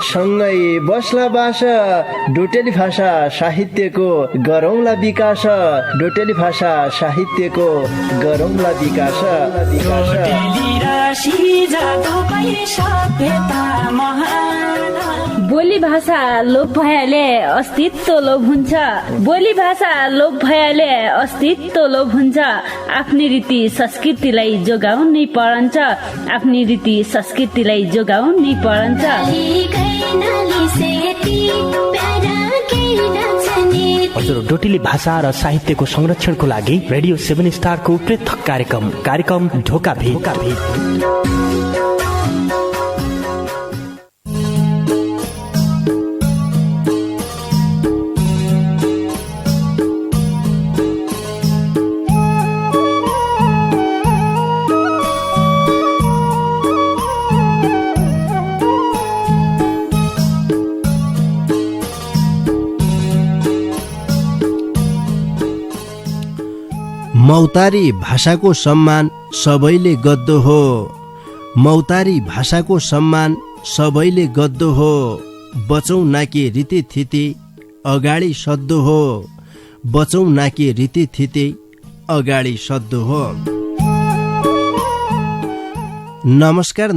सँगै बस्ला बास डोटेली भाषा साहित्यको गरौँला विकास डोटेली भाषा साहित्यको गरौँला विकास बोली भाषा लोप भएले अस्तित्व लोप हुन्छ बोली भाषा लोप भएले अस्तित्व लोप हुन्छ आफ्नै रीति संस्कृतिलाई जोगाउनै पर्छ आफ्नै रीति संस्कृतिलाई जोगाउनै पर्छ। हजुर डोटेली भाषा र साहित्यको संरक्षणको लागि रेडियो 7 स्टारको पृथक कार्यक्रम ढोका भेट। मौतारी भाषाको सम्मान सबैले गद्दो हो मौतारी भाषाको सम्मान सबैले गद्दो हो बचौँ नाके रीतिथिति अगाडि सद्दो हो बचौँ नाके रीतिथिति अगाडि सद्दो हो। नमस्कार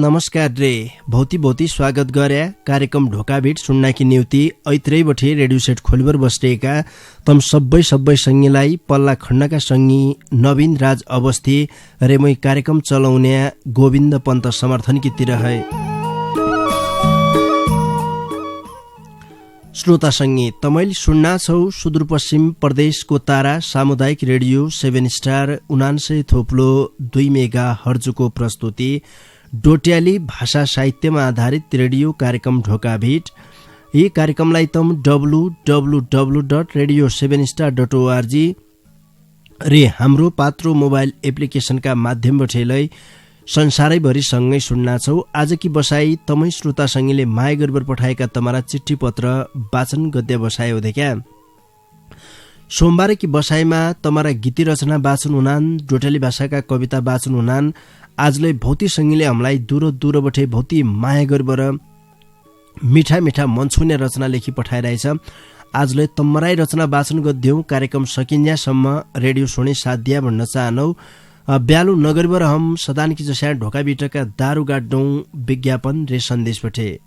रे भौती स्वागत गरे कार्यक्रम ढोका भेट सुन्नाकी निउति ऐत्रै बठे रेडियो सेट खोलबर बस्टेका तम सबै संगीलाई पल्ला खण्डका संगी नवीन राज अवस्थी रेमै कार्यक्रम चलाउने गोविन्द पन्त समर्थनकी तिर है। श्रोता संगी तमैले सुन्ना छौ सुदूरपश्चिम प्रदेशको तारा सामुदायिक रेडियो 7 स्टार 99.2 मेगा हर्जको प्रस्तुति डोट्याली भाषा साहित्यमा आधारित रेडियो कार्यक्रम ढोका भेट। यी कार्यक्रमलाई तम www.radio7star.org रे हाम्रो पात्रो मोबाइल एप्लिकेशनका माध्यमबाट संसारैभरि सँगै सुन्ना छौ। आजकी बसाई तमै श्रोता संगीले माया गर्बर पठाएका तमारा चिठी पत्र वाचन गद्य बसाइ हो क्या। सोमबार की बसाइमा तमारा गीती रचना वाचन हुनान डोटेली भाषाका कविता वाचन हुनान। आजले भौती संगीले हामीलाई दूर बठे भौती माया गर्बर मिठा मन छुने रचना लेखी पठाइरहेछ। आजले तमराई रचना वाचन गद्यौं कार्यक्रम सकिन्यासम्म रेडियो सुने साथ दिया भन्न चाहनौ। ब्यालु नगरबर हम सदान की जस्या ढोका बिटका दारू गाड्डौं विज्ञापन रे सन्देश पठे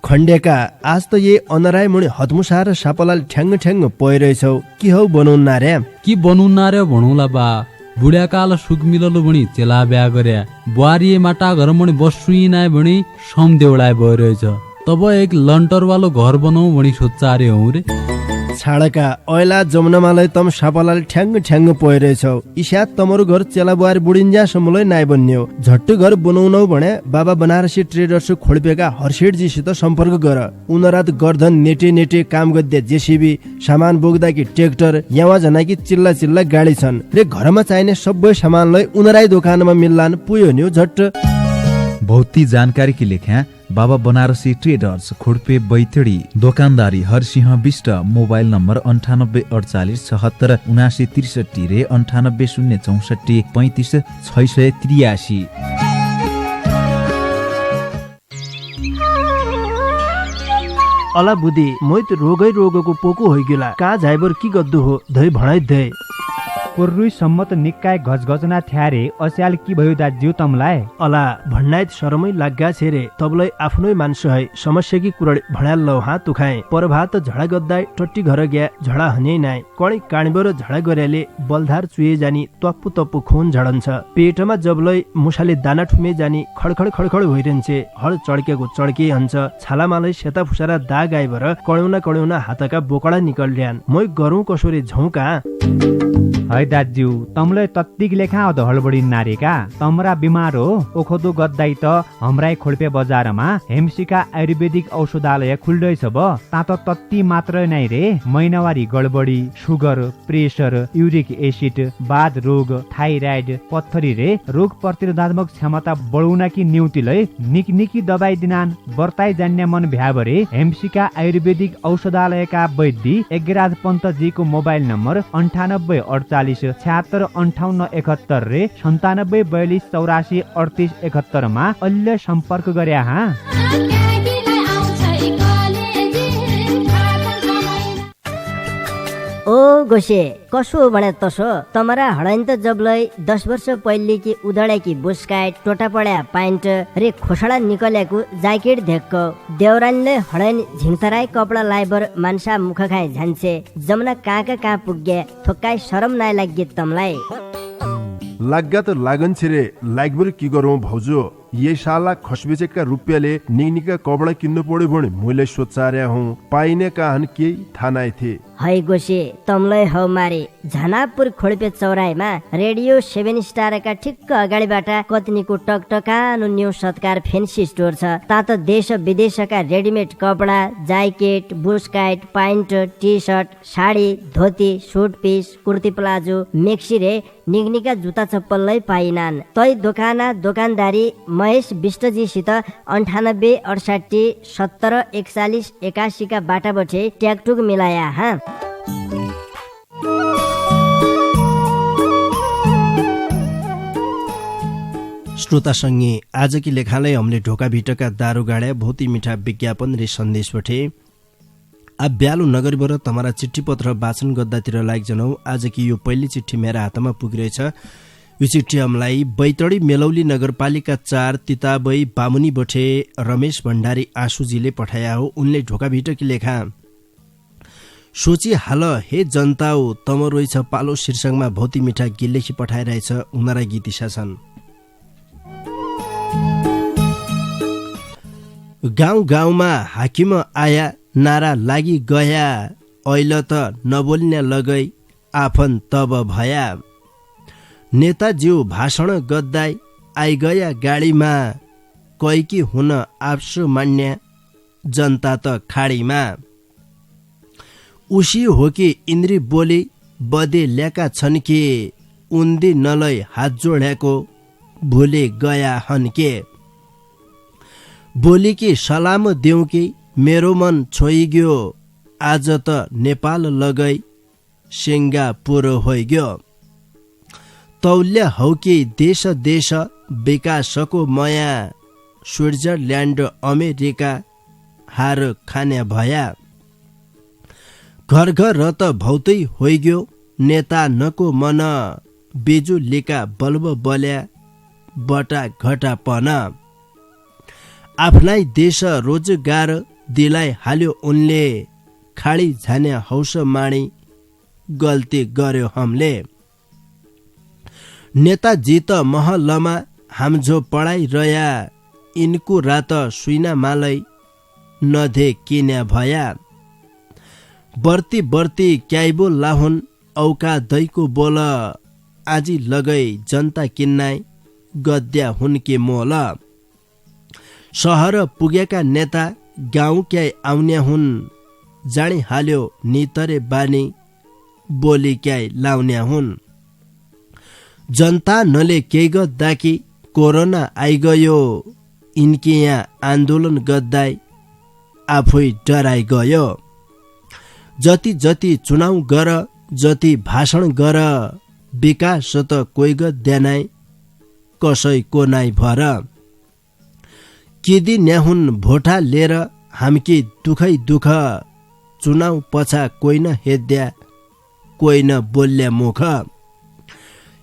खण्डेका आज त ये अनराय मुनि हतमुसा र सापलाल ठ्याङ पइरहेछौ कि हौ बनाउन रे कि बनाउन रे भणौला बा बुढ्या काल सुख मिललो भणी चेला ब्या गर्या बुहारी माटा घर मणि बसुई नाय भणी सम देउलाय भइरहेछ तब एक लन्टर वालो घर बनाऊ भणी सोच्चारे हौ रे छाडका ऐला जमुनामालाई तम सापलाले ठ्याङ पइरहेछौ इसा तमरु घर चेला बुहारी बुढिन्जा समलै नाइ बन्न्यो झट्ट घर बनाउनौ भने बाबा बनारसी ट्रेडर्स खोल्पेका हर्षेडजीसित सम्पर्क गर। उनरात गर्धन नेटे काम गद्दे जेसीबी सामान बोक्दाकी ट्र्याक्टर यावा जनाकी चिल्ला गाडी छन् रे घरमा चाहिने सबै सामानलाई उनराई दोकानमा मिल्लान पुयो नि झट्ट। भौती जानकारी की लेख्या बाबा बनारसी ट्रेडर्स खोडपे बैतडी दोकानदारी हरसिंह विष्ट मोबाइल नम्बर 9848767963 रे 9804435683। अला बुद्धि मै त रोगको पोको होइगेला का झाइबर की गद्दु हो धै भणाइ धै कोर्रुई सम्मत निकाय गजगजना थ्यारे अस्याल की भयो दाज्यू तमलाई अला भन्नाइत शरमै लाग्गा छेरे तबलाई आफ्नै मान्छे है समस्या की कुरा भणाल लौ हात तुखाए परभात झडा गद्दाई टट्टी घर गया झडा हने नाइ कणी काणीबर झडा गर्याले बलधार चुए जानी तप्पु खून झडन्छ पेटमा जबलै मुसाले दाना ठुमे जानी खडखड भइरहन्छे हळ चड्केको चड्के हन्छ छालामालै सेता फुसारा दाग आइबर कणौना हातका बोकडा निकल्ड्यान मै गरौँ कसोरे झौका है दाज्यू तमलाई तत्तिक लेखा अध हडबडी नारेका तमरा बिमार हो ओखदो गद्दाई त हमराई खोल्पे बजारमा हेमसिका आयुर्वेदिक औषधालय खुल्दैछ ब तात तत्ति मात्र नै रे महिनावारी गडबडी सुगर प्रेसर युरिक एसिड बाध रोग थाइराइड पत्थरी रे रोग प्रतिरोधात्मक क्षमता बढाउन कि न्यूतिलै निकी दबाई दिनान बर्ताई जान्ने मन भ्याबरे हेमसिका आयुर्वेदिक औषधालयका वैद्य एगराज पन्तजीको मोबाइल नम्बर 9848765871 रे 9742843871 मा अहिले सम्पर्क गरे हा। गोसे कसो भने तसो तमरा हडैन त जबलै 10 वर्ष पहिले कि उदळ्याकी बुस्काइट टोटा पड्या पाइन्ट रे खोसडा निकलेको ज्याकेट धेक्क देउरानीले हडैन झिङतराई कपडा लाइबर मान्छा मुख खाए झान्छे जमना कहाँ पुग्या थोक्काइ शरम नाइ लाग्गे तमलाई लाग्गा त लागन छिरे लागबर की गरौँ भाउजू ये साला खसबेचेका रुपियाँले निका कपडा किन्नु पर्यो भने मैले सोचार्या हुँ पाइने काहन केही थानाइ थिए है गोसे तमलै हौ मारे झनापुर खोडपे चौराहीमा रेडियो 7 स्टारका ठिक्क अगाडिबाट कतनीको टकटकानो न्यू सत्कार फेन्सी स्टोर छ ता त देश विदेशका रेडिमेड कपडा ज्याकेट बुस्काइट pant T shirt sari dhoti suit piece kurti palazzo maxi रे निगनिका जुत्ता चप्पलै पाइनान् तै दोकानदारी महेश विष्टजीसित 98 68 70 41 81 का बाटाबटे ट्याकटुक मिलाया हा श्रोता संगे आज की लेखालाई हमले ढोका भिटका दारू गाड्या भौती मिठा विज्ञापन रे सन्देश पठे अब ब्यालो नगरीबाट तमारा चिठी पत्र वाचन गर्दातिर लाइक जनाऊ आज की यो पहिली चिठी मेरा हातमा पुगिरहेछ यो चिठी हमलाई बैतडी मेलौली नगरपालिका 4 तिताबई बामुनी बठे रमेश भण्डारी आशुजीले पठाया हो उनले ढोका भिटकी लेखा सोची हाल हे जनताओ तम रोइछ पालो शीर्षकमा भौती मिठा गीत लेखी पठाइरहेछ उनारा गीत छन् गाउँ गाउँमा हाकिम आया नारा लागि गया ऐल त नबोल्ने लगै आफन तब भया नेताज्यू भाषण गद्दाई आइगया गाडीमा कैकी हुन आप्सु मान्य जनता त खाडीमा उसी हो कि इन्द्री बोली बदे ल्याका छन् के उन्दी नलै हात जोड्याको भुले गया हन् के बोली कि सलाम देऊ कि मेरो मन छोइग्यो आज त नेपाल लगै सिङ्गापुर होइग्यो तौल्य हौ कि देश देश विकासको मया स्विट्जरल्यान्ड अमेरिका हार खाने भया घर घर र त भौतै होइग्यो नेता नको मन बिजुलीका बल्ब बल्या बटा घटापन आफ्नै देश रोजगार दिलाइ हाल्यो उनले खाडी झाने हौस माणी गल्ती गर्यो हमले नेताजी त महलमा हामझो पढाइ रया यिनको रात सुइना मालै नधे किन्या भया बर्ती बर्ती क्याइबो लाहुन औका दैको बोल आजी लगै जनता किन्नाइ गद्या हुन् के मोल सहर पुगेका नेता गाउँ क्याइ आउन्या हुन् जानी हाल्यो नितरे बानी बोली क्याइ लाउन्या हुन् जनता नले केही गद्दाकी कोरोना आइगयो यिनके यहाँ आन्दोलन गद्दाई आफै डराइ गयो जति जति चुनाव गर जति भाषण गर विकास त कोही गद्यानाइ कसैको नाइ भर किदी न्याहुन् भोटा लिएर हामकी दुखै दुख चुनाव पछा कोही न हेद्या कोही न बोल्या मुख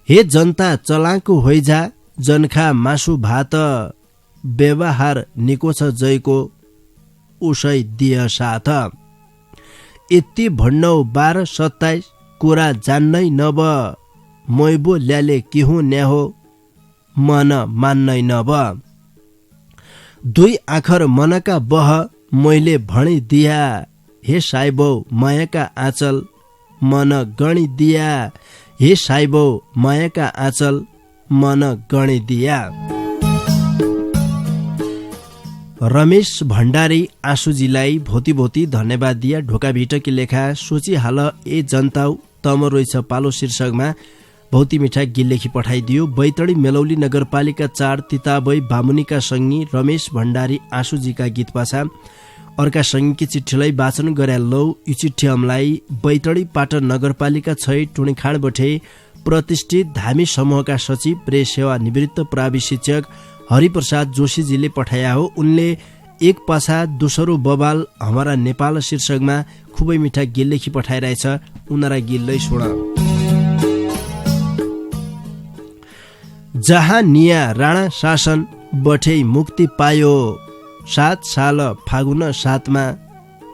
हे जनता चलाको होइजा जनखा मासु भात व्यवहार निको छ जयको उसै दिय साथ यति भण्डौ 12-27 कुरा जान्नै नब मैबो ल्याले किहु न्याहो मन मान्नै नब दुई आखर मनका बह मैले भणी दिया हे साइबौ मायाका आँचल मन गणी दिया हे साइबौ मायाका आँचल मन गणी दिया रमेश भण्डारी आशुजीलाई भोती भोती धन्यवाद दिया ढोका भिटकी लेखा सोची हाल ए जनताउ तम रोइछ पालो शीर्षकमा भौती मिठा गीत लेखी पठाइदियो बैतडी मेलौली नगरपालिका 4 तिताबई बामुनीका सङ्गी रमेश भण्डारी आशुजीका गीत पाछा अर्का सङ्गीकी चिठीलाई वाचन गरे लौ यो चिठी हमलाई बैतडी पाटन नगरपालिका 6 टुणीखाँड बठे प्रतिष्ठित धामी समूहका सचिव प्रेस सेवा निवृत्त प्रावि शिक्षक हरिप्रसाद जोशीजीले पठाया हो उनले एक पछाड दोस्रो बबाल हमारा नेपाल शीर्षकमा खुबै मिठा गीत लेखी पठाइरहेछ। उनीहरा गीतलाई सुन। जहाँ निया राणा शासन बठे मुक्ति पायो, 7 साल फागुन 7 मा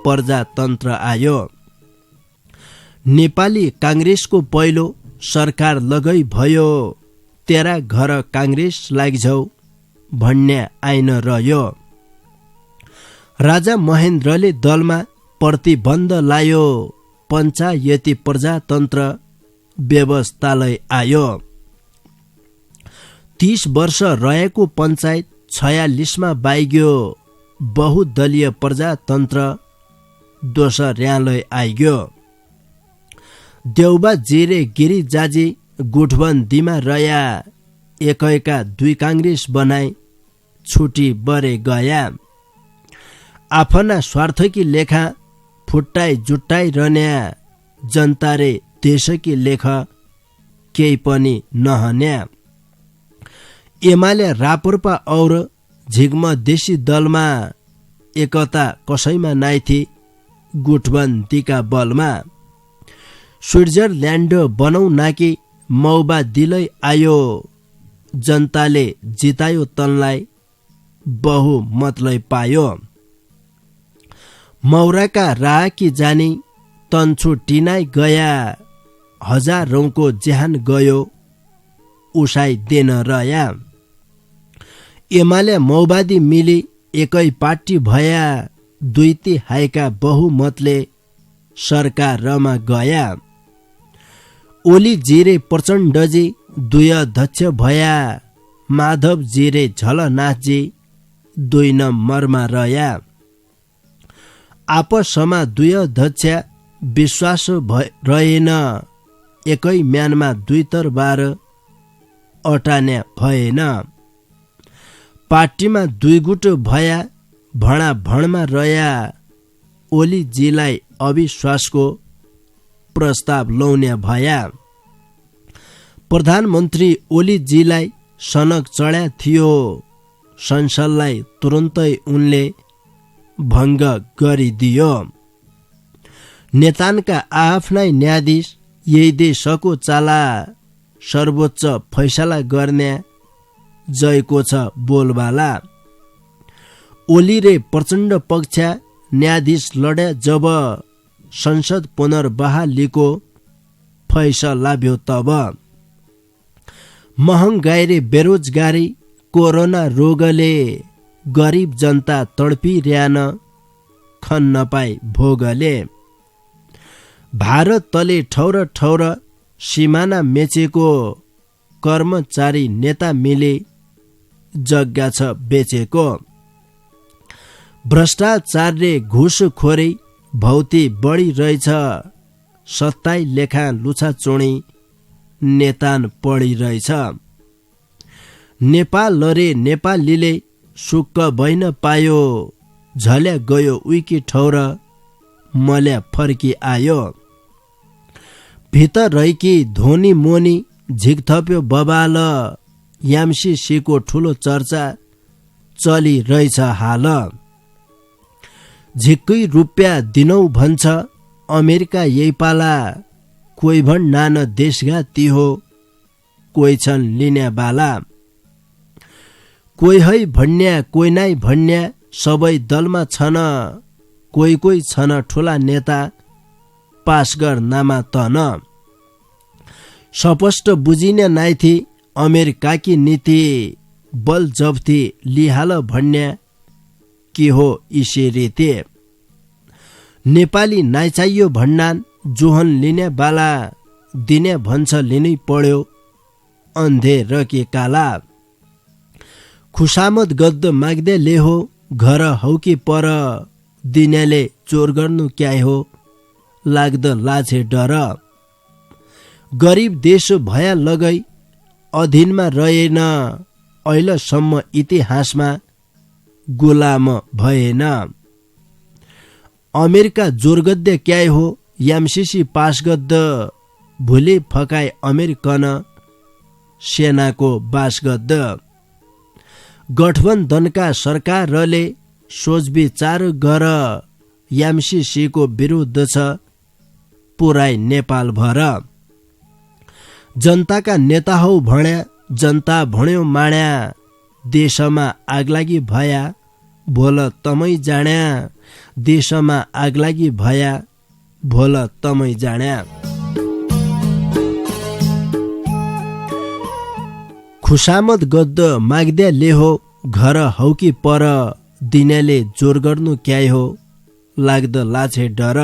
प्रजातन्त्र आयो। नेपाली काङ्ग्रेसको पहिलो सरकार लगै भयो, तेरा घर काङ्ग्रेस लाग्झौ भन्ने आइन रह्यो। राजा महेन्द्रले दलमा प्रतिबन्ध लायो, पञ्चायती प्रजातन्त्र व्यवस्थालाई आयो। 30 वर्ष रहेको पञ्चायत 46 मा बाइग्यो, बहुदलीय प्रजातन्त्र दोस्र्यालै आइग्यो। देउबा जिरे गिरी जाजी गुठबन्दीमा रया, एकैका 2 काङ्ग्रेस बनाई छुटी बरे गया। आफ्ना स्वार्थकी लेखा फुट्टाई जुट्टाई रन्या, जनतारे देशकी लेखा केही पनि नहन्या। एमाले रापरपा और झिग्म देशी दलमा, एकता कसैमा नाइथी गुठबन्दीका बलमा। स्विट्जरल्यान्ड बनाउ नाकी मौबा दिलै आयो, जनताले जितायो तनलाई बहुमतलाई पायो। मौराका राकी जानी तन्छु टिनाइ गया, हजारौंको ज्यान गयो उसाइ देन रया। एमाले मौवादी मिली एकै पार्टी भया, 2/3 बहुमतले सरकारमा गया। ओली जिरे प्रचण्डजी 2 अध्यक्ष भया, माधव जिरे झलनाथजी 2 नम्बरमा रह्या। आपसमा 2 अध्यक्ष विश्वास रहेन, एकै म्यानमा 2 तरबार अटान्या भएन। पार्टीमा 2 गुट भया, भणा भणमा रह्या। ओलीजीलाई अविश्वासको प्रस्ताव लौन्या भया। प्रधानमन्त्री ओलीजीलाई सनक चढ्या थियो, संसदलाई तुरुन्तै उनले भङ्ग गरिदियो। नेतानका आफ्नै न्यायाधीश यही देशको चाला, सर्वोच्च फैसला गर्ने जयको छ बोलबाला। ओली रे प्रचण्ड पक्ष न्यायाधीश लड्या जब, संसद पुनर्बहालीको फैसला भ्यो तब। महँगाई रे बेरोजगारी कोरोना रोगले, गरिब जनता तडपिरहन खन नपाई भोगले। भारत तले ठौर ठौर सिमाना मेचेको, कर्मचारी नेता मिले जग्गा छ बेचेको। भ्रष्टाचारले घुसखोरी भौती बढी रहेछ, 27 लेखा लुछा चोणी नेतान पढी रहेछ। नेपाल रे नेपालीले सुक्क भइन पायो, झल्या गयो उइकी ठौर मल्या फर्की आयो। भित्र रहिकी धोनी मोनी झिकथप्यो बबाल, यामसीको ठुलो चर्चा चलिरहेछ हाल। झिक्कै रुपियाँ दिनौ भन्छ अमेरिका यही पाला, कोही भन् नान देशघाती हो, कोही छन् लिन्या बाला। कोही है भन्या कोही नाइ भन्या सबै दलमा छन्, कोही छन् ठुला नेता पास गर्नमा तन। स्पष्ट बुझिने नाइथी अमेरिकाकी नीति, बल जफ्ती लिहाल भन्या के हो इसे रीति। नेपाली नाइ चाहियो भन्नान जोहन लिने बाला, दिने भन्छ लिनै पर्यो अन्धे र के काला। खुसामत गद्द माग्दै लेहो, घर हौ कि पर, दिनेले चोर गर्नु क्या हो, लाग्द लाछे डर। गरिब देश भया लगै अधीनमा रहेन, अहिलेसम्म इतिहासमा गुलाम भएन। अमेरिका जोरगद्दे क्या हो, एमसीसी पास गद्द, भुली फकाई अमेरिकन सेनाको बास गद्द। गठबन्धनका सरकारले सोचविचार गर एमसीसीको विरुद्ध छ पुराई नेपाल भर। जनताका नेता हौ भण्या जनता भण्यो माण्या देशमा आगलागी भया भोल तमै जाण्या देशमा आगलागी भया भोल तमै जाण्या। खुसामद गद्द माग्द्या लेहो घर हौ कि पर दिनेले जोर गर्नु क्याइ हो लाग्द लाछे डर।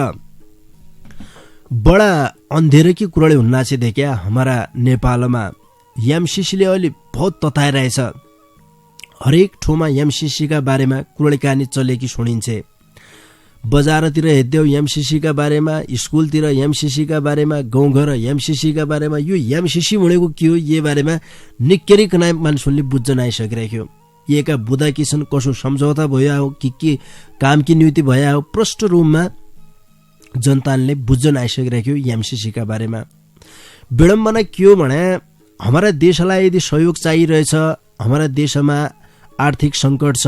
बडा अन्धेर की कुराले हुन्ना चाहिँ देख्या हमारा नेपालमा एमसीसीले अलि बहुत तताइरहेछ। हरेक ठाउँमा एमसीसीका बारेमा कुराले कहानी चलेकी सुनिन्छे। बजारतिर हेर्देऊ एमसीसीका बारेमा, स्कुलतिर एमसीसीका बारेमा, गाउँघर एमसीसीका बारेमा। यो एमसीसी भनेको के हो ये बारेमा निकै कनाइ मान्छेले बुझ्न आइसकिरहेको। एका बुदा किसन कसो सम्झौता भयो हो के काम की नियुक्ति भया हो प्रष्ट रूपमा जनताले बुझ्न आइसकिरहेको एमसीसीका बारेमा। विडम्बना के हो भने हमारा देशलाई यदि सहयोग चाहिरहेछ, हमारा देशमा आर्थिक सङ्कट छ,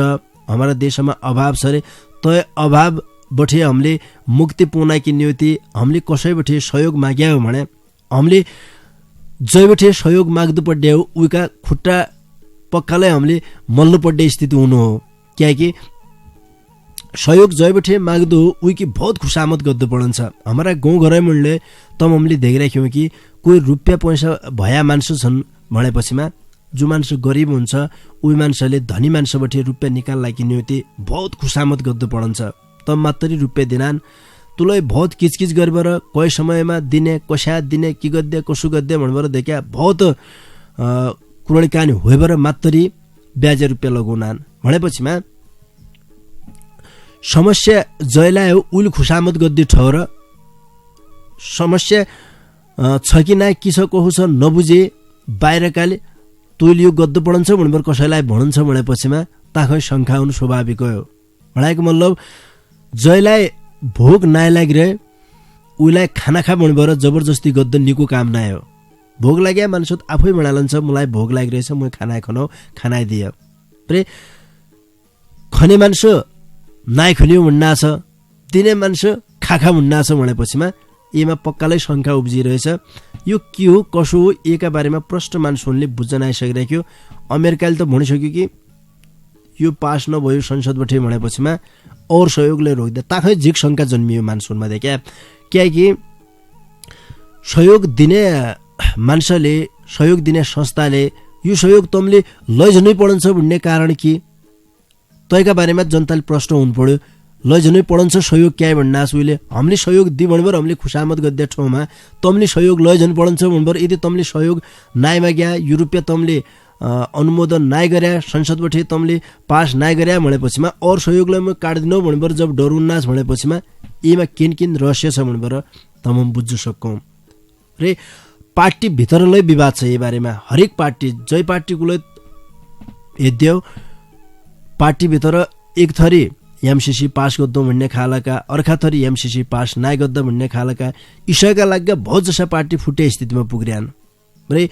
हमारा देशमा अभाव छ रे, तय अभाव बठे हामीले मुक्ति पाउनकी नियुक्ति हामीले कसैबठे सहयोग माग्या हो भने हामीले जैबठे सहयोग माग्दु पर्ने हो उका खुट्टा पक्कालाई हामीले मल्नु पर्ने स्थिति हुनु हो। किनकि सहयोग जैबठे माग्दु हो उकी बहुत खुशामद गर्दु पर्छ। हमारा गाउँघरै मुलले तब हामीले देखिराख्यौँ कि कोही रुपियाँ पैसा भया मान्छे छन् भनेपछिमा जो मान्छे गरिब हुन्छ उही मान्छेले धनी मान्छेबठे रुपियाँ निकाल्ला कि नियुक्ति बहुत खुशामद गर्दु पर्छ। तब मात्रै रुपियाँ दिनान् तुलाई बहुत किचकिच गरेर कोही समयमा दिने कस्या दिने कि गद्दे कसो गद्दे भनेर देख्या बहुत कुराडी कहानी होइबर मात्रै ब्याज रुपियाँ लगाउनान् भनेपछिमा समस्या जयलाय उल खुशामद गद्दी ठहर समस्या छ कि ना कि छ कसो छ नबुझे बाहिरकाले तैँले यो गद्दु पर्छ भनेर कसैलाई भन्नुहुन्छ भनेपछिमा ताखै शङ्का हुनु स्वाभाविक हो। भनेको मतलब जयलाई भोग नाइ लागिरहे उलाई खाना खा भनेर जबरजस्ती गद्द निको काम नाइ हो। भोग लाग्या मान्छे आफै बनालन्छ मलाई भोग लागिरहेछ म खाना खानु खाना दियो रे खने मान्छे नाइ खुल्यो भन्ना छ दिने मान्छे खाखा भन्ना छ भनेपछिमा एमा पक्कालै शङ्का उब्जिरहेछ। यो के हो कसो हो एका बारेमा प्रष्ट मान्छेले बुझ्न आइसकिरहेको। अमेरिकाले त भनिसक्यो कि यो पास नभयो संसदबाट भनेपछिमा और सहयोगले रोक्दा ताखै झिक शङ्का जन्मियो मान्छेमा देख्या। किनकि सहयोग दिने मान्छेले सहयोग दिने संस्थाले यो सहयोग तमले लैजनै पर्छ भन्ने कारण कि तयका बारेमा जनताले प्रश्न हुनु पर्यो। लैजनै पर्छ सहयोग क्या भन्ना उहिले हामीले सहयोग दि भनेर हामीले खुशामद गद्दे ठाउँमा तमले सहयोग लैजन पर्छ भनेर यदि तमले सहयोग नाइ माग्या यो रुपियाँ तमले अनुमोदन नाइ गर्या संसदबाट तमले पास नाइ गर्या भनेपछिमा और सहयोगलाई म काट्दिनौ भनेर जब डरुन्नास भनेपछिमा एमा किन रहस्य छ भनेर तम बुझ्न सकौँ रे। पार्टी भित्रलै विवाद छ यो बारेमा। हरेक पार्टी जय पार्टीको हेद्यौ पार्टी भित्र एक थरी एमसीसी पास गद्दौ भन्ने खालका अर्का थरी एमसीसी पास नाइ गद्द भन्ने खालका इसका लाग्दा बहुत जसा पार्टी फुटे स्थितिमा पुग्रियान् रे।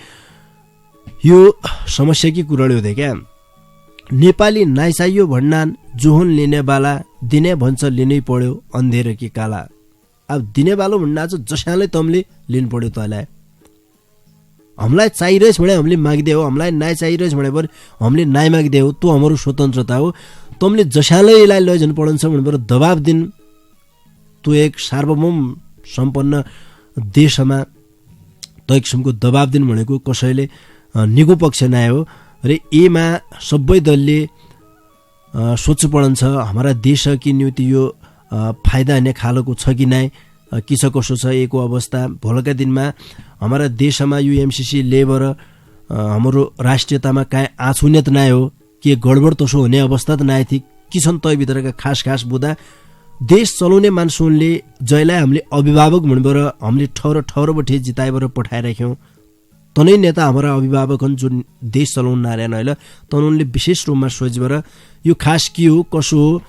यो समस्या की कुराले हुँदै क्या नेपाली नाइ चाहियो भन्नान् जोहन लिनेवाला दिने भन्छ लिनै पर्यो अन्धेर कि काला। अब दिनेवालो भन्ना चाहिँ जसाले तमले लिनु पर्यो तँलाई। हामीलाई चाहिरहेछ भने हामीले माग्दे हो, हामीलाई नाइ चाहिरहेछ भने हामीले नाइ माग्दे हो, त्यो हाम्रो स्वतन्त्रता हो। तमले जसाले यसलाई लैजानु पर्छ भनेर दबाब दिन त्यो एक सार्वभौम सम्पन्न देशमा त एक किसिमको दबाब दिन भनेको कसैले निको पक्ष नै हो र एमा सबै दलले सोच्नु पर्छ हाम्रा देश कि नियुक्ति यो फाइदा हुने खालको छ कि नै के छ कसो छ एको अवस्था। भोलका दिनमा हाम्रा देशमा यो एमसीसी लेबर हाम्रो राष्ट्रियतामा काहीँ आँचुनेत नै हो के गडबड तसो हुने अवस्था त नै थिए कि छन् तय भित्रका खास बुदा देश चलाउने मान्छेले जयलाई हामीले अभिभावक भनेर हामीले ठहरबाट जिताएर पठाइराख्यौँ। तनै नेता हाम्रा अभिभावक हुन् जुन देश चलाउन नारायण होइन तनुनले विशेष रूपमा सोचेर यो खास के हो कसो हो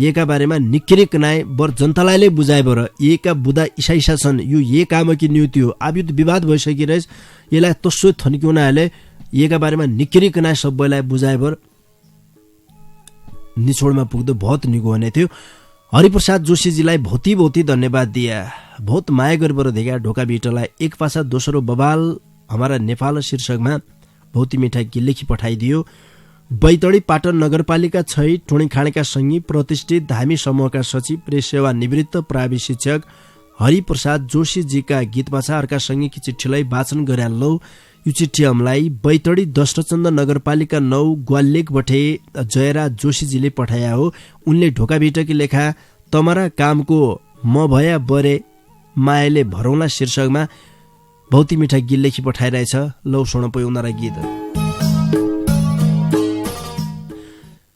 एका बारेमा निकै नाइ बर जनतालाई बुझाएबर एका बुदा इसा छन् यो ए काम कि नियुक्ति हो। अब यो विवाद भइसकिरहेछ यसलाई तसो थन्क्युनाले एका बारेमा निकै नाइ सबैलाई बुझाएबर निचोडमा पुग्दो बहुत निगो हुने थियो। हरिप्रसाद जोशीजीलाई भौती धन्यवाद दिया। बहुत माया गरेर देखा ढोका बिटलाई एक पासा दोस्रो बबाल हमारा नेपाल शीर्षकमा भौती मिठा गीत लेखी पठाइदियो। बैतडी पाटन नगरपालिका 6 टुणीखाँडेका सङ्गी प्रतिष्ठित धामी समूहका सचिव प्रेस सेवा निवृत्त प्रावि शिक्षक हरिप्रसाद जोशीजीका गीत भाषा अर्का सङ्गीकी चिठीलाई वाचन गरालौ। यो चिठी हमलाई बैतडी दष्टचन्द नगरपालिका 9 ग्वालेकबटे जयराज जोशीजीले पठाया हो। उनले ढोका बिटकी लेखा तमरा कामको म भया बरे मायाले भरौँला शीर्षकमा भौती मिठा गीत लेखी पठाइरहेछ। लौ सुन पो उनीहरा गीत।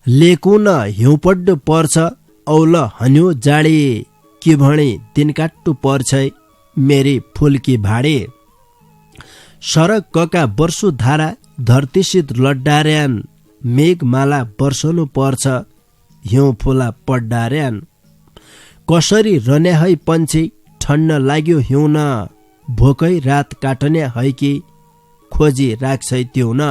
लेकुन हिउँपड्ड पर्छ औल हन्यो जाडे के भने दिन काट्टु पर्छ मेरी फुलकी भाडे सरक कका वर्षु धारा धरतीसित लड्डार्यान मेघमाला वर्षनु पर्छ हिउँ फुला पड्डार्यान कसरी रने है पन्छी ठन्न लाग्यो हिउँ न भोकै रात काटने है कि खोजी राख्छ त्यो न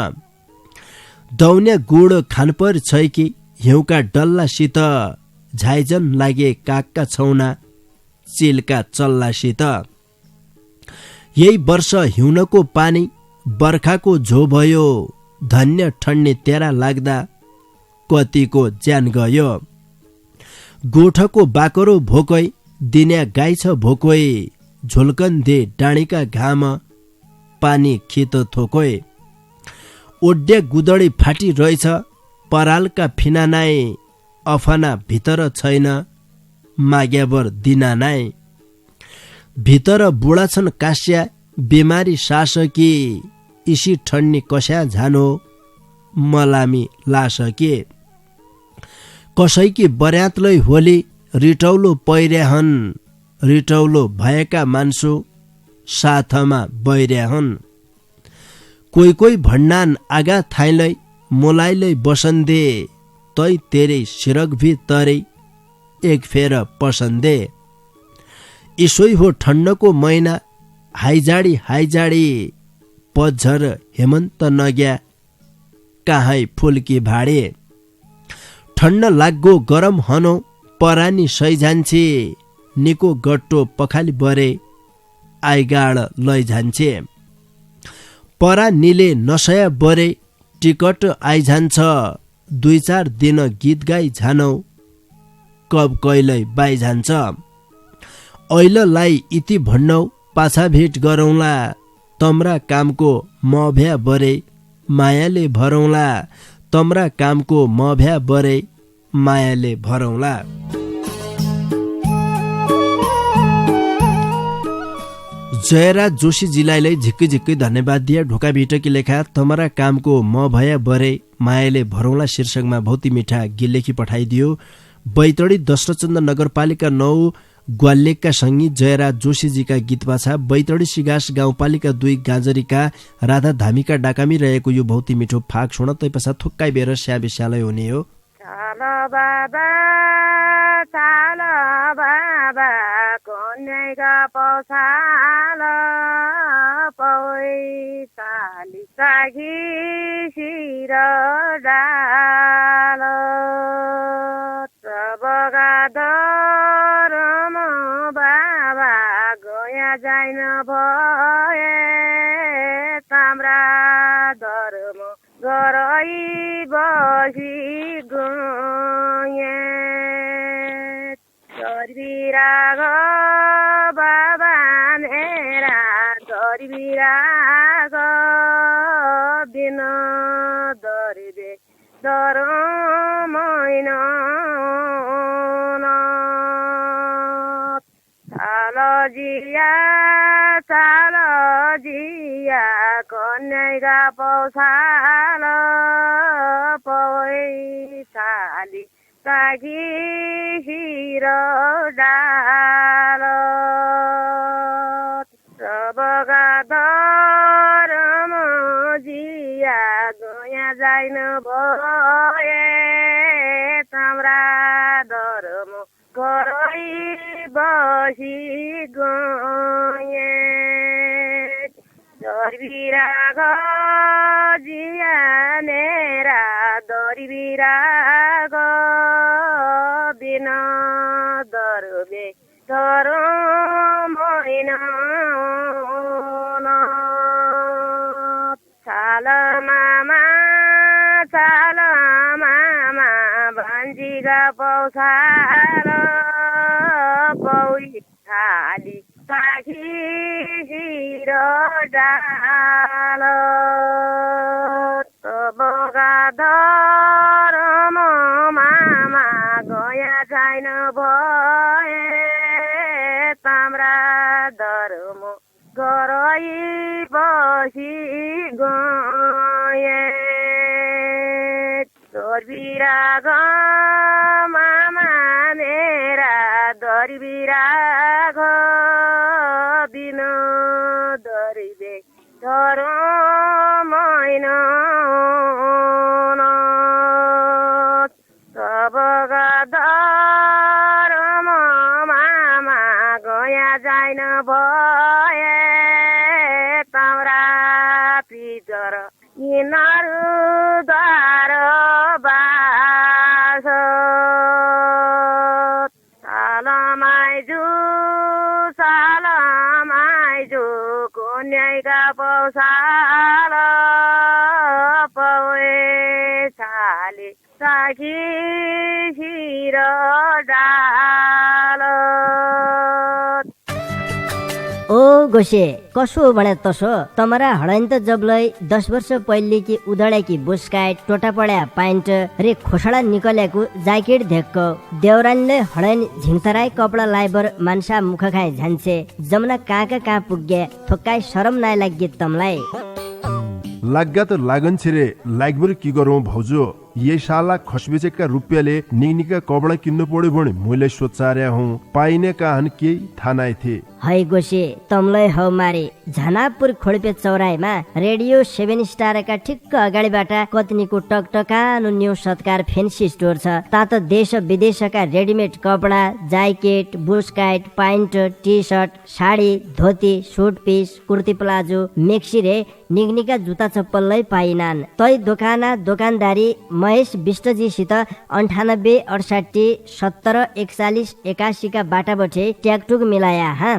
दौन्या गुड खानपर छै कि हिउँका डल्लासित झाइजन लागे कागका छौना चिलका चल्लासित यही वर्ष हिउनको पानी बर्खाको झो भयो धन्य ठन्ने तेरा लाग्दा कतिको ज्यान गयो गोठको बाकरो भोकै दिन्या गाई छ भोकै झुल्कन दे डाँडीका घाम पानी खित थोकै ओड्या गुदडी फाटी रहेछ परालका फिना नाइ अफना भित्र छैन माग्याबर दिना नाइ भित्र बुढा छन् कास्या बिमारी शासकी इसी ठन्नी कस्या झानो मलामी लासके कसैकी बर्यातलै होली रिटौलो पैर्याहन् रिटौलो भएका मान्छे साथमा बैर्याहन् कोही कोही भन्नान आगा थाइलै मोलाइलै बसन्दे तै तेरे सिरक भी तरै एक फेर पसन्दे इसोई हो ठण्डको महिना हाइजाडी पतझर हेमन्त नग्या कहाँ फुलकी भाडे ठण्ड लाग्गो गरम हनो परानी सैजान्छे निको गट्टो पखाली बरे आइगाड लैजान्छे परा निले नसया बरे टिकट आइजान्छ 2-4 दिन गीत गाई झानौ कब कहिल्यै बाइजान्छ ऐललाई इति भण्णौ पाछा भेट गरौँला तम्रा कामको म भ्या बरे मायाले भरौँला तम्रा कामको म भ्या बरे मायाले भरौँला। जयराज जोशीजीलाई झिक्कै झिक्कै धन्यवाद दिया। ढोका भिटकी लेखा तमरा कामको म भया बरे मायाले भरौँला शीर्षकमा भौती मिठा गीत लेखी पठाइदियो। बैतडी दशरथचन्द नगरपालिका 9 ग्वालेकका सङ्गीत जयराज जोशीजीका गीत भाषा बैतडी सिगास गाउँपालिका 2 गाजरीका राधा धामीका डाकामी रहेको यो भौती मिठो फाक सुन तै पश्चात थुक्काइ बेर स्याबिस्यालै हुने हो। बाबा कन्याका पौसाल पैसाली सागी शिर डाल बगादर बाबा गया जाइन भए ताम्रा धर्म गरै बसी गए बिराग बाबा मेरा दरी बिराग बिन दरिबे दर मैन चाल जिया कन्याका पौसाल पैसाली सागी शिर डाल बगादर जिया गया जाइन भए ताम्रा धर्म गरै बसी गए बिराग जिया मेरा दरी बिराग दरबे धर्मैन चाल मामा भन्जीका पौछाल पौडी खाली साखी शिर डाल तबका धर्म मामा गया छैन भए ताम्रा धर्म गरै बसी गए बिराग मामा मेरा दरी बिराग दिन दरिबे धर्मैन सबका धर्म मामा गया छैन भए ताम्रा पितर यिनीहरू द्वार बास सालमाइजु कन्याका पौसाल पौए छाले साखी शिर डाल ओ गोसे कसो भने तसो तमरा हडाइन त जबलै 10 वर्ष पहिले कि उदळ्याकी बुस्काइट टोटा पड्या पाइन्ट रे खोसडा निकल्याको ज्याकेट धेक्क देवरानीले हडाइन झिङथराई कपडा लाइबर मान्छा मुख खाए झान्छे जमुना कहाँ पुग्गे थोक्काइ शरम नाइ लाग्गे तमलाई लाग्गा त लागन छिरे लागबर की गरौँ भाउजू ये साला खसबेचेका रुपियाँले निका कपडा किन्नु पर्यो भने मैले सोचार्या हुँ पाइने काहन केही थाहा नाइ थिए है गोसे तमलै हौ मारे झानापुर खोडपे चौराहीमा रेडियो 7 स्टारका ठिक्क अगाडिबाट कतनीको टकटकानो न्यू सत्कार फेन्सी स्टोर छ तात देश विदेशका रेडिमेड कपडा ज्याकेट बुस्काइट pant T shirt sari dhoti suit piece kurti palazzo maxi रे निगनिका जुत्ता चप्पललाई पाइनान् तै दोकानदारी महेश विष्टजीसित 98 68 70 41 81 का बाटाबटे ट्याकटुक मिलाया हा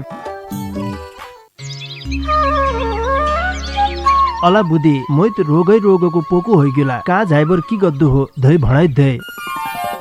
अला बुद्धि मोइत रोगै रोगको पोको होइगेला कहाँ झाइबर की गद्दु हो धै भणाइ धै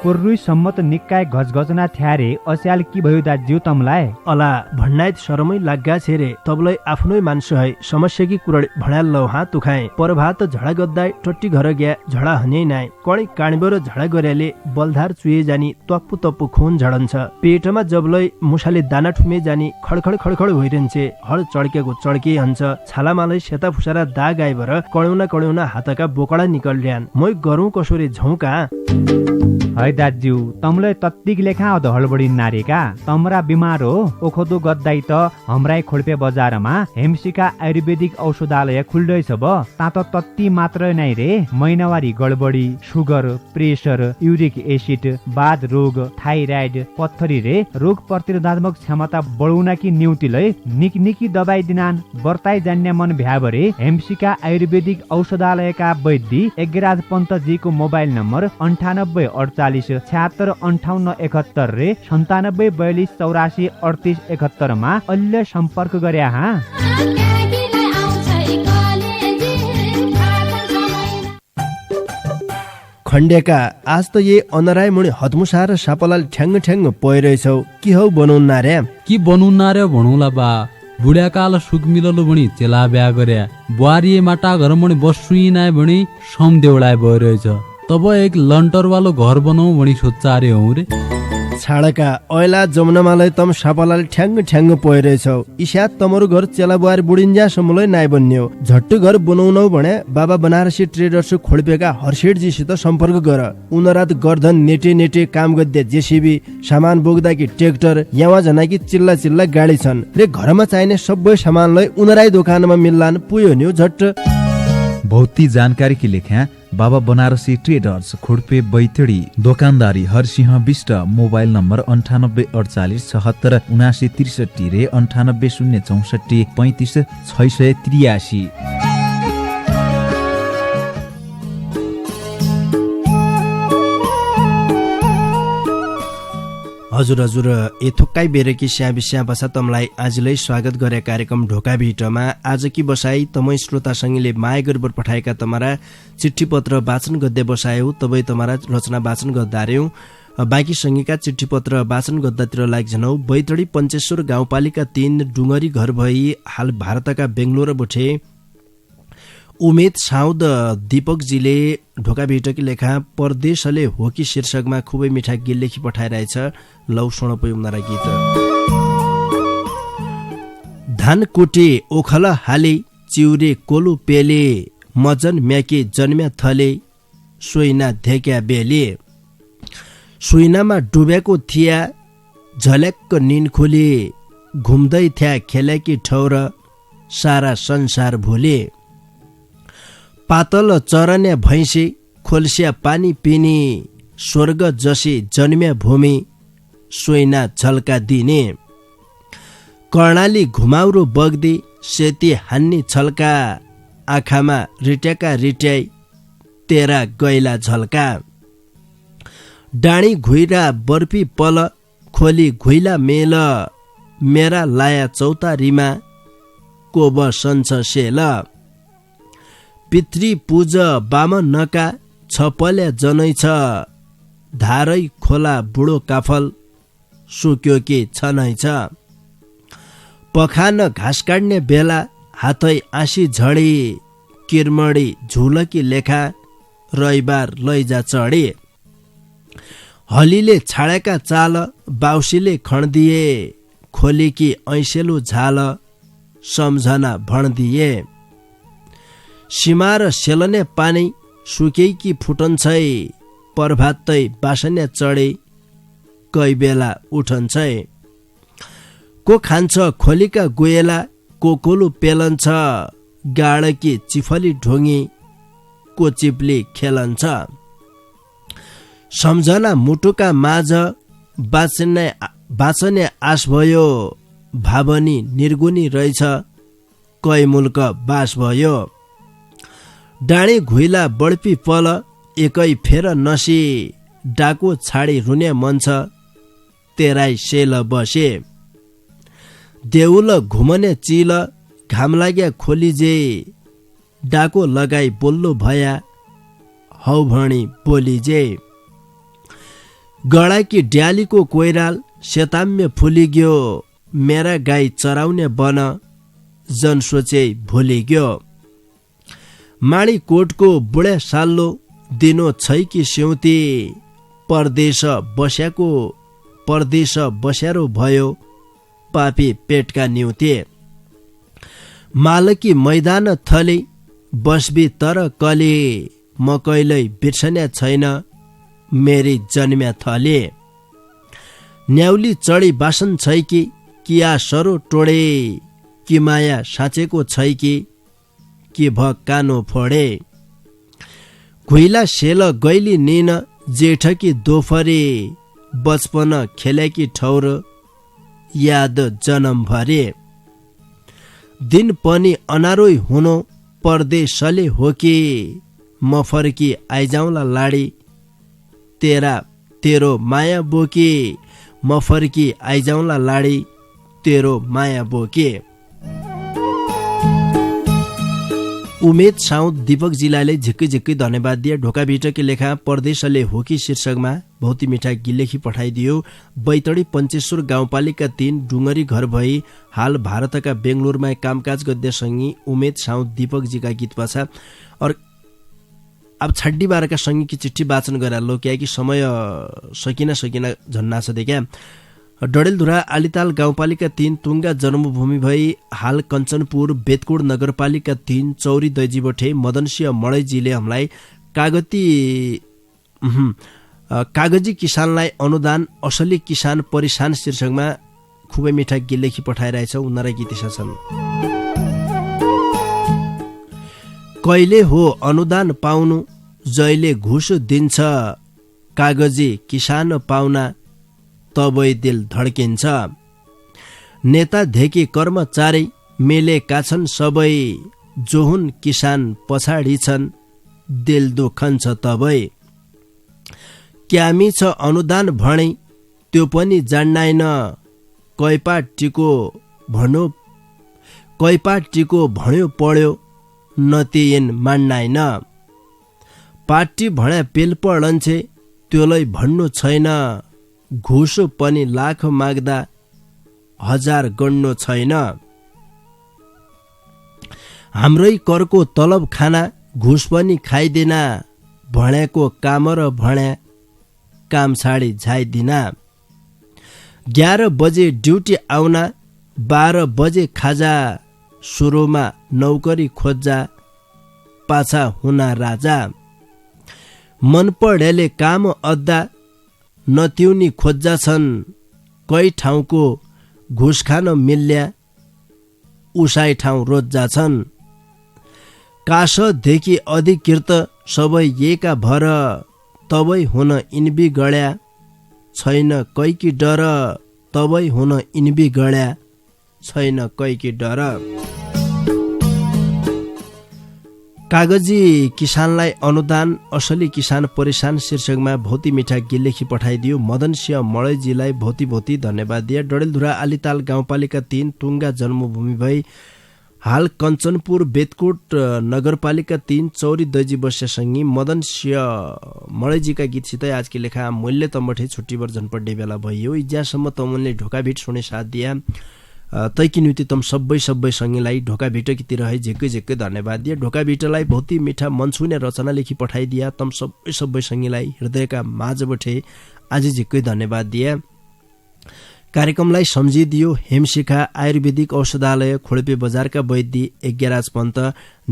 कोर्रुई सम्मत निकाय गजगजना थ्यारे अस्याल की भयो दाज्यू तमलाई अला भन्नाइत शरमै लाग्गा छेरे तबलाई आफ्नै मान्छे है समस्या की कुरड भणाल लौ हात तुखाए परभात झडा गद्दाई टट्टी घर ग्या झडा हन्यै नाइ कणी काणीबर झडा गर्याले बलधार चुए जानी तप्पु तप्पु खून झडन्छ पेटमा जबलै मुसाले दाना ठुमे जानी खडखड होइरहन्छे हड चड्केको चड्के हन्छ छालामालै सेता फुसारा दाग आइबर कड्युना हातका बोकडा निकल्ड्यान मै गरौँ कसोरे झौका है दाज्यू तमले तत्तिक लेखा अध हडबडी नारेका तमरा बिमार हो ओखदो गद्दाई त हमराई खोडपे बजारमा हेमसिका आयुर्वेदिक औषधालय खुल्दैछ ब तात तत्ति मात्र नै रे महिनावारी गडबडी सुगर प्रेसर युरिक एसिड बाध रोग थाइराइड पत्थरी रे रोग प्रतिरोधात्मक क्षमता बढाउन कि निउतिलै निकी दबाई दिनान बर्ताई जान्ने मन भ्याबरे हेमसिका आयुर्वेदिक औषधालयका वैद्य एगराज पन्तजीको मोबाइल नम्बर 9848765871 रे 9742843871 मा अहिले सम्पर्क गरे हा खण्डेका आज त ये अनराय मुनि हतमुसा र सापलाल ठ्याङ पइरहेछौ कि हौ बनाउन रे कि बनाउन रे भणौला बा बुढ्याकाल सुख मिललो भणी चेला ब्या गर्या बुहारी माटा घर मणि बस्सुई नाइ भणी सम देउलाय भइरहेछ तब एक लन्टर वालो घर बनाऊ भणी सोच्चारे हौ रे छाडका ऐला जमुनामालाई तम सापालाल ठ्याङ पइरहेछौ इसा तमरो घर चेला बुहारी बुढिन्जा समलै नाइ बन्न्यो झट्ट घर बनाउनौ भने बाबा बनारसी ट्रेडर्स खोडपेका हर्षेडजीसित सम्पर्क गर उनरात गर्धन नेटे काम गद्दे जेसीबी सामान बोक्दाकी ट्र्याक्टर यावा जनाकी चिल्ला गाडी छन् रे घरमा चाहिने सबै सामानलाई उनराई दोकानमा मिल्लान पुयो न्यू झट्ट भौती जानकारी की लेख्या बाबा बनारसी ट्रेडर्स खोडपे बैतडी दोकानदारी हरसिंह विष्ट मोबाइल नम्बर 9848767963 रे 9806435683। हजुर यथोक्काई बेरकी स्याबिस्या बसा तमलाई आजलाई स्वागत गरे कार्यक्रम ढोका भिटमा आज कि बसाई तमै श्रोता संगीले माया गरेर पठाएका तमारा चिठी पत्र वाचन गद्दै बसायौ तबै तमारा रचना वाचन गद्दार्यौ बाँकी संगीका चिठी पत्र वाचन गद्दातिर लाग जनौ बैतडी पञ्चेश्वर गाउँपालिका 3 डुङ्गरी घर भई हाल भारतका बेंगलोर बोठे उमेद साउद दीपकजीले ढोका भेटकी लेखा परदेशले हो कि शीर्षकमा खुबै मिठा गीत लेखी पठाइरहेछ। लौ सुनौ उनारा गीत। धान कुटे ओखल हाले चिउरे कोलु पेले मजन म्याके जन्म्या थले सोइना धेक्या बेले सुइनामा डुबेको थिया झल्याक्क निन खुले घुम्दै थ्या खेल्याकी ठौर सारा संसार भुले पातल चरन्या भैँसे खोल्स्या पानी पिने स्वर्ग जसे जन्म्या भूमि सोइना झल्का दिने कर्णाली घुमाउरो बग्दी सेती हान्ने छल्का आँखामा रिट्याका रिट्याई तेरा गैला झल्का डाँडी घुइरा बर्फी पल खोली घुइला मेल मेरा लाया चौतारीमा को बसन्छ सेल पितृ पूज बामन नका छपल्या जनै छ धारै खोला बुढो काफल सुक्यो के छनै छ पखान घाँस काट्ने बेला हातै आँसी झडी किरमडी झुलकी लेखा रविबार लैजा चढे हलीले छाडेका चाल बाउसीले खण्दिए खोलेकी ऐसेलो झाल सम्झना भण्दिए सीमा र सेलने पानी सुकेकी फुटन्छै प्रभातै बासन्या चढे कै बेला उठन्छै को खान्छ खोलीका गोएला को कोलु पेलन्छ गाडकी चिफली ढोङ्गी को चिप्ली खेलन्छ सम्झना मुटुका माझ बाँच्ने आश भयो भावनी निर्गुणी रहेछ कै मुल्क बास भयो डाँडी घुइला बडपी पल एकै फेर नसी डाको छाडी रुने मन छ तेराई सेल बसे देउल घुमने चिल घाम लाग्या खोलिजे डाको लगाई बोल्लो भया हौ भणी बोलिजे गडाकी ड्यालीको कोइराल सेताम्य फुलिग्यो मेरा गाई चराउने बन जन सोचे भुलिग्यो माडी कोटको बुढ्या साल्लो दिनो छै कि स्यौती परदेश बस्यारो भयो पापी पेटका न्युते मालकी मैदान थले बस्बी तर कले मकैलै बिर्सन्या छैन मेरी जन्म्या थले न्याउली चढी बासन छै कि आ सरो टोडे कि माया साँचेको छै कि भक्कानो फोडे घुइला सेल गैली निन जेठकी दोफरे बचपन खेल्याकी ठौर याद जनम भरे दिन पनि अनारोई हुनो परदेशले हो कि म फर्की आइजाउँला लाडी तेरो माया बोके म फर्की आइजाउँला लाडी तेरो माया बोके उमेद साउद दीपक जिलाले झिक्कै झिक्कै धन्यवाद दिए। ढोका भिटकी लेखा परदेशले हो कि शीर्षकमा बहुत ही मिठा गीत लेखी पठाइदियो। बैतडी पञ्चेश्वर गाउँपालिका 3 डुङ्गरी घर भई हाल भारतका बेंगलोरमा कामकाज गद्य संगी उमेद साउद दीपक जी का गीत पछा और अब छड्डी बारका संगी की चिट्ठी वाचन गरा लो क्या कि समय सकिना झन्ना छ देखा। डडेलधुरा आलिताल गाउँपालिका 3 तुङ्गा जन्मभूमि भई हाल कञ्चनपुर बेतकोट नगरपालिका 3 चौरी दैजीबठे मदनसिंह मडैजीले हामीलाई कागजी किसानलाई अनुदान असली किसान परिसान शीर्षकमा खुबै मिठा गीत लेखी पठाइरहेछ। उनीहरु गीत छन् कहिले हो अनुदान पाउनु जहिले घुस दिन्छ कागजी किसान पाउना तबै दिल धड्किन्छ नेता धेकी कर्मचारी मिलेका छन् सबै जोहुन किसान पछाडि छन् दिल दुखन्छ तबै क्यामी छ अनुदान भणै त्यो पनि जान्नाइन कैपाटीको भन्यो पढ्यो नतेयन मान्नाइन पार्टी भण्या पेल पढन्छे त्योलाई भन्नु छैन घुस पनि लाख माग्दा 1000 गण्नु छैन हाम्रै करको तलब खाना घुस पनि खाइदिना भण्याको काम र भण्या काम छाडी झाइदिना 11 बजे ड्युटी आउना 12 बजे खाजा सुरुमा नौकरी खोज्जा पाछा हुना राजा मन पढेले काम अद्दा नतिउनी खोज्जा छन् कै ठाउँको घुस खान मिल्या उसाइ ठाउँ रोज्जा छन् काशदेखि अधिकृत सबै एका भर तबै हुन इन्बी गड्या छैन कैकी डर तबै हुन इन्बी गड्या छैन कैकी डर कागजी किसानलाई अनुदान असली किसान परेशान शीर्षकमा भौती मिठा गीत लेखी पठाइदियो मदन सिंह मळैजीलाई भौती धन्यवाद दिए डडेलधुरा आलिताल गाउँपालिका 3 टुङ्गा जन्मभूमि भई हाल कञ्चनपुर बेतकोट नगरपालिका 3 चौरी दैजी बस्यासँगै मदन सिंह मळैजीका गीतसितै आजकी लेखा मूल्य तम्बठे छुट्टीभर झन्पड्डे बेला भयो इज्यासम्म तमुनले ढोकाभिट सुने साथ दिया तैकी निम्ति तम सबै सँगैलाई ढोका भिटकीतिर है झिक्कै धन्यवाद दिए ढोका भिटलाई भौती मिठा मन छुने रचना लेखी पठाइदिया तम सबै सँगैलाई हृदयका माझबठे आज झिक्कै धन्यवाद दिए कार्यक्रमलाई सम्झिदियो हेमशिखा आयुर्वेदिक औषधालय खोल्पे बजारका वैद्य Yagyaraj Pant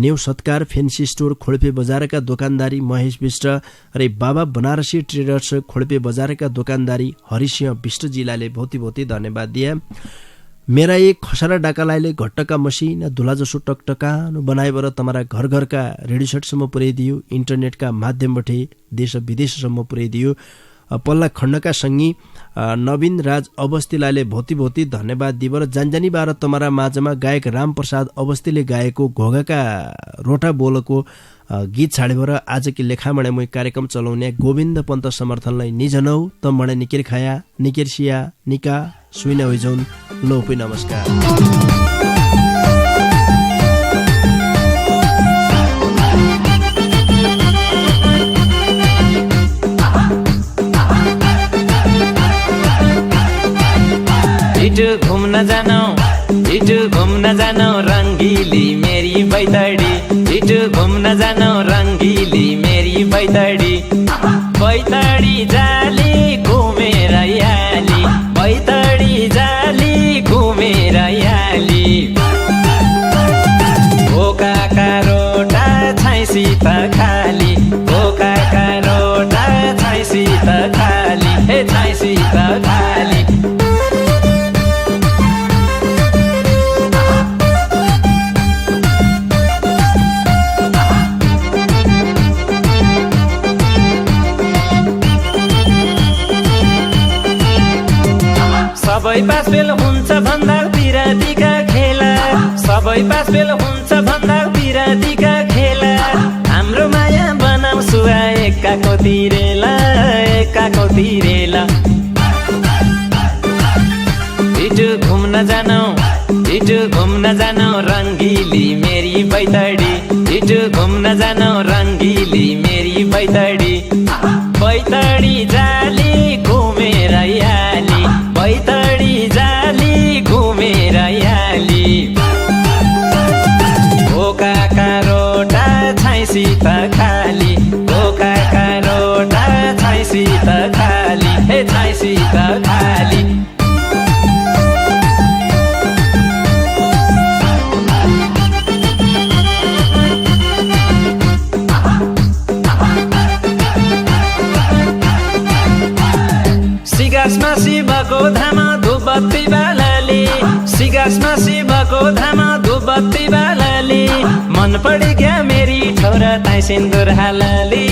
new Satkar Fancy store खोल्पे बजारका दोकानदारी महेश विष्ट र बाबा बनारसी ट्रेडर्स खोल्पे बजारका दोकानदारी हरिसिंह विष्टजीलाई भौती धन्यवाद दिए मेरा एक खसारा डाकालाईले घट्टका मसिना धुला जसो टकटकानो बनाएबाट तमारा घरका रेडियो सेटसम्म पुर्याइदियो इन्टरनेटका माध्यमबाट देश विदेशसम्म पुर्याइदियो पल्ला खण्डका सङ्गी नवीन राज अवस्थीलाई भौती धन्यवाद दिएर जानजानी बार तमारा माझमा गायक रामप्रसाद अवस्थीले गाएको घोगाका रोटा बोलको गीत छाडेर आजकी लेखामणे मै कार्यक्रम चलाउने गोविन्द पन्त समर्थनलाई निजनौ तमणे निकेर खाया निकेर सिया निका सुइना होइजौन लोपै नमस्कार इटु घुम्न जानो रङ्गीली मेरी बैतडी इटु घुम्न जानो रङ्गीली मेरी बैतडी जाली घुमेर याली बैतडी जाली घुमेर याली भोकाका रोटा छाइसी त खाली भोकाका रोटा छाइसी त खाली हे छाइसी त खाली सबै पास बेल हुन्छ भन्दा पिरातीका खेला सबै पास बेल हुन्छ भन्दा पिरातीका खेला हाम्रो माया बनाउँछु एकाको तिरेला इटु घुम्न जानो रङ्गीली मेरी बैतडी इटु घुम्न जानो रङ्गीली मेरी बैतडी जाली घुमेर याली बैतडी जाली घुमेर याली भोकाका रोटा छाइसी त खाली भोकाका रोटा छाइसी त खाली हे छाइसी त खाली सिगासमा शिवको धाम धुबत्ती बालली सिगासमा शिवको धाम धुबत्ती बालली मन पडी क्या मेरी ठौरा ताई सिन्दुर हालली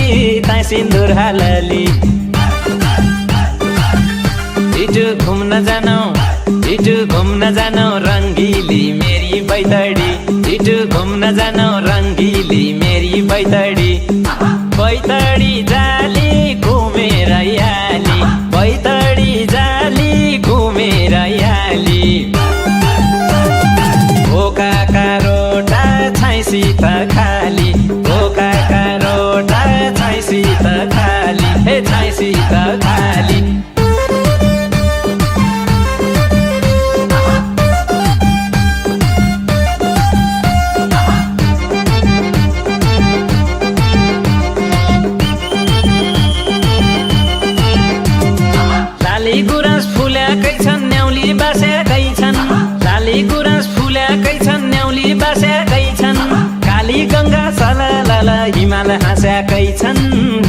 इटु घुम्न जानो रङ्गीली मेरी बैतडी इटु घुम्न जानो रङ्गीली मेरी बैतडी जाली घुमेर याली बैतडी जाली रैयाली भोकाका रोटा छाइसी त खाली भोकाका रोटा छाइसी त खाली हे छाइसी त खाली लाली गुराँस फुल्याकै छन् न्याउली बास्याकै छन् लाली गुराँस फुल्याकै छन् न्याउली बास्याकै छन् काली गङ्गा सलालाल हिमाल हाँस्याकै छन्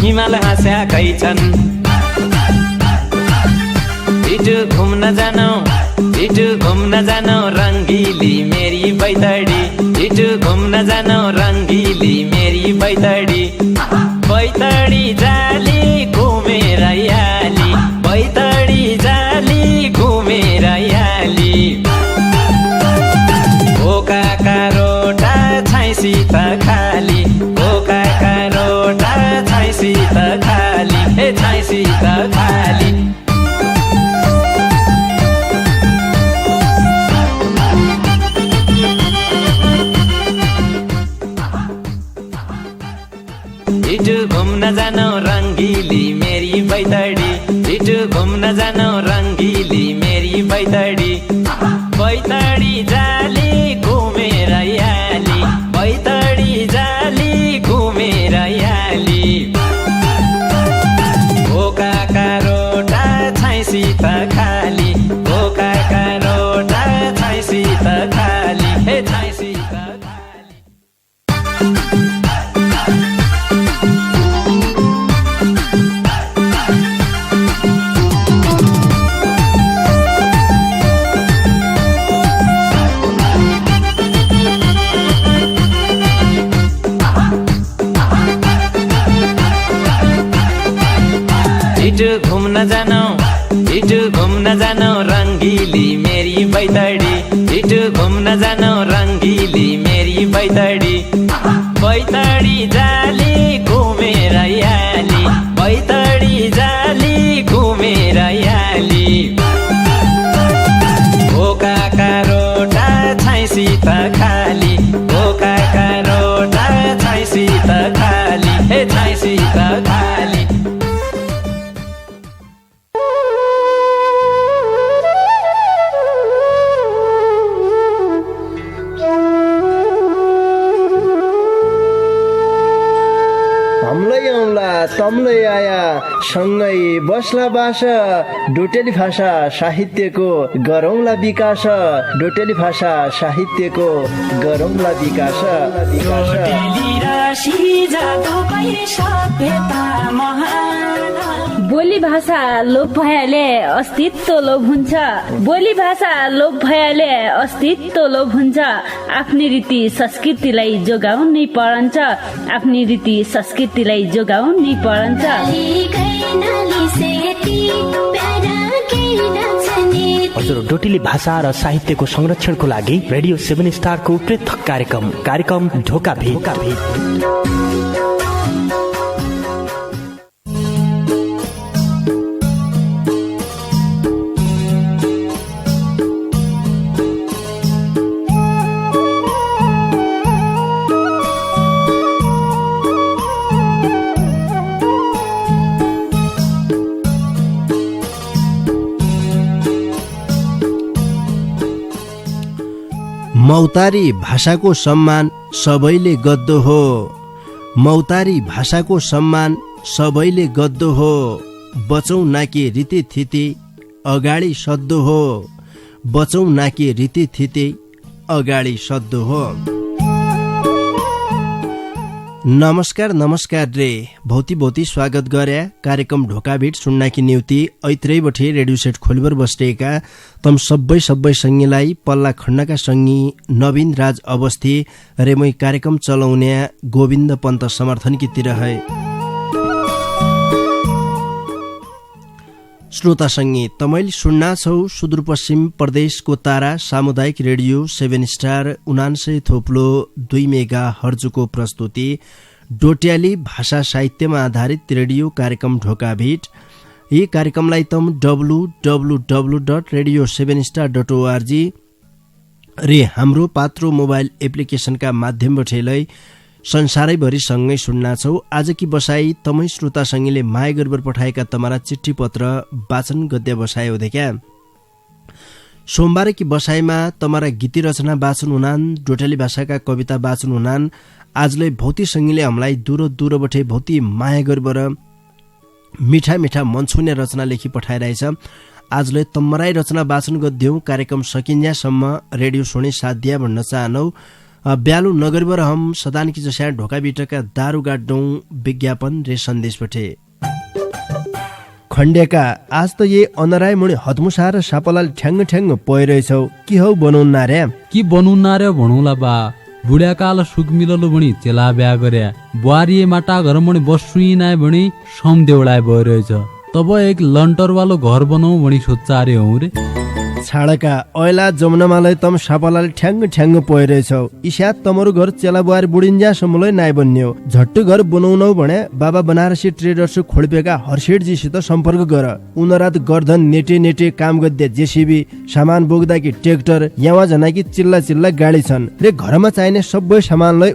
हिमाल हाँस्याकै छन् इटु घुम्न जानु रङ्गीली मेरी बैतडी इटु घुम्न जानु रङ्गीली मेरी बैतडी बैतडी जाली घुमेर याली बैतडी जाली घुमेर याली भोकाका रोटा छाइसी त खाली भोकाका रोटा छाइसी त खाली हे छाइसी त खाली इटु घुम्न जानु रङ्गीली मेरी बैतडी इटु घुम्न जानु रङ्गीली मेरी बैतडी बैतडी जाली घुमेर याली बैतडी जाली घुमेर याली भोकाका रोटा छाइसी त खाली भोकाका रोटा छाइसी त खाली हे छाइसी त इटु घुम्न जानु रङ्गीली मेरी बैतडी इटु घुम्न जानु रङ्गीली मेरी बैतडी बैतडी जाली घुमेर याली बैतडी जाली घुमेर याली भोकाका रोटा छाइसी त खाली भोकाका रोटा छाइसी त खाली हे छाइसी त खाली तम्लै आया सँगै बस्ला बास डोटेली भाषा साहित्यको गरौँला विकास डोटेली भाषा साहित्यको गरौँला विकास बोली भाषा लोप भएले अस्तित्व लोप हुन्छ बोली भाषा लोप भएले अस्तित्व लोप हुन्छ आफ्नै रीति संस्कृतिलाई जोगाउनै परन्छ आफ्नै रीति संस्कृतिलाई जोगाउनै परन्छ हजुर डोटेली भाषा र साहित्यको संरक्षणको लागि रेडियो 7 स्टारको पृथक कार्यक्रम ढोका भेट मौतारी भाषाको सम्मान सबैले गद्दो हो मौतारी भाषाको सम्मान सबैले गद्दो हो बचौँ नाके रीति थिति अगाडि सद्दो हो बचौँ नाके रीति थिति अगाडि सद्दो हो। नमस्कार रे भौती स्वागत गरे कार्यक्रम ढोका भेट सुन्नाकी नियुति ऐत्रै बठे रेडियो सेट खोलिबर बस्टेका तम सबै संगीलाई पल्ला खण्डका संगी नवीन राज अवस्थी रेमै कार्यक्रम चलाउने गोविन्द पन्त समर्थनकी तिर है। श्रोता संगी तमैले सुन्ना छौ सुदूरपश्चिम प्रदेशको तारा सामुदायिक रेडियो 7 स्टार 99.2 मेगा हर्जको प्रस्तुति डोट्याली भाषा साहित्यमा आधारित रेडियो कार्यक्रम ढोका भेट यी कार्यक्रमलाई तम www.radio7star.org रे हाम्रो पात्रो मोबाइल एप्लिकेशनका माध्यमबाट संसारैभरि सँगै सुन्ना छौ। आजकी बसाई तमै श्रोता संगीले माया गर्बर पठाएका तमारा चिठी पत्र वाचन गद्य बसाइ हो क्या। सोमबार की बसाइमा तमारा गीती रचना वाचन हुनान, डोटेली भाषाका कविता वाचन हुनान। आजले भौती संगीले हामीलाई दूर दूरबाटै भौती माया गर्बर मिठा मिठा मन छुने रचना लेखी पठाइरहेछ। आजले तम्मराई रचना वाचन गद्यौं। कार्यक्रम सकिन्यासम्म रेडियो सुने साथ दिया भन्न चाहनौ। ब्यालु नगरबर हम सदान की जस्या ढोका बिटका दारू गाड्डौं विज्ञापन रे सन्देश पठे। खण्डेका आज त ये अनराय मुनि हतमुसा र सापलाल ठ्याङ्ग ठ्याङ्ग पइरहेछौ कि हौ बनाउन रे कि बनाउन रे भणौला बा। बुढ्याकाल सुख मिललो भणी चेला ब्या गर्या, बुहारिए माटा घर मणि बस्सुई नाय भणी सम देउलाय भइरहेछ। तब एक लन्टर वालो घर बनाऊ भणी सोच्चारे हौ रे। छाडका ऐला जमुनामालाई तम सापलाल ठ्याङ्ग ठ्याङ्ग पइरहेछौ। इस्या तमरु घर चेला बुहारी बुढिन्ज्यासम्मलाई नाइ बन्न्यो। झट्ट घर बनाउनौ भने बाबा बनारसी ट्रेडर्स खोल्पेका हर्षेटजीसित सम्पर्क गर। उनरात गर्धन नेटे नेटे काम गद्या जेसीबी, सामान बोक्दा कि ट्र्याक्टर, यावा जना कि चिल्ला चिल्ला गाडी छन् रे। घरमा चाहिने सबै सामानलाई